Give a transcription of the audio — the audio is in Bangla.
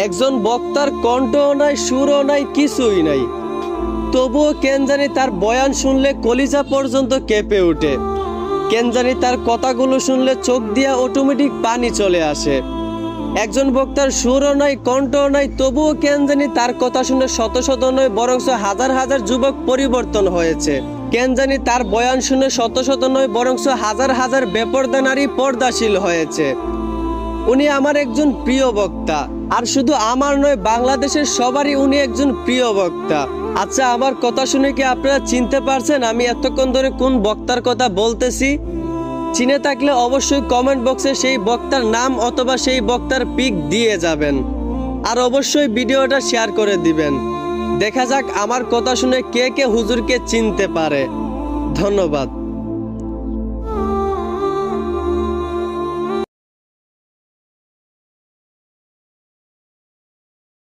একজন বক্তার কণ্ঠও নাই, সুরও নাই, কিছুই নাই, তবুও কেন জানি তার বয়ান শুনলে কলিজা পর্যন্ত কেঁপে ওঠে। কেন জানি তার কথাগুলো শুনলে চোখ দিয়া অটোমেটিক পানি চলে আসে। একজন বক্তার সুরও নাই, কণ্ঠও নাই, তবুও কেন জানি তার কথা শুনে শত শত নয় বরঞ্চ হাজার হাজার যুবক পরিবর্তন হয়েছে। কেন জানি তার বয়ান শুনে শত শত নয় বরঞ্চ হাজার হাজার বেপরদা নারী পর্দাশীল হয়েছে। উনি আমার একজন প্রিয় বক্তা, আর শুধু আমার নয়, বাংলাদেশের সবারই উনি একজন প্রিয় বক্তা। আচ্ছা, আমার কথা শুনে কি আপনারা চিনতে পারছেন আমি এতক্ষণ ধরে কোন বক্তার কথা বলতেছি? চিনে থাকলে অবশ্যই কমেন্ট বক্সে সেই বক্তার নাম অথবা সেই বক্তার পিক দিয়ে যাবেন, আর অবশ্যই ভিডিওটা শেয়ার করে দিবেন। দেখা যাক আমার কথা শুনে কে কে হুজুরকে চিনতে পারে। ধন্যবাদ।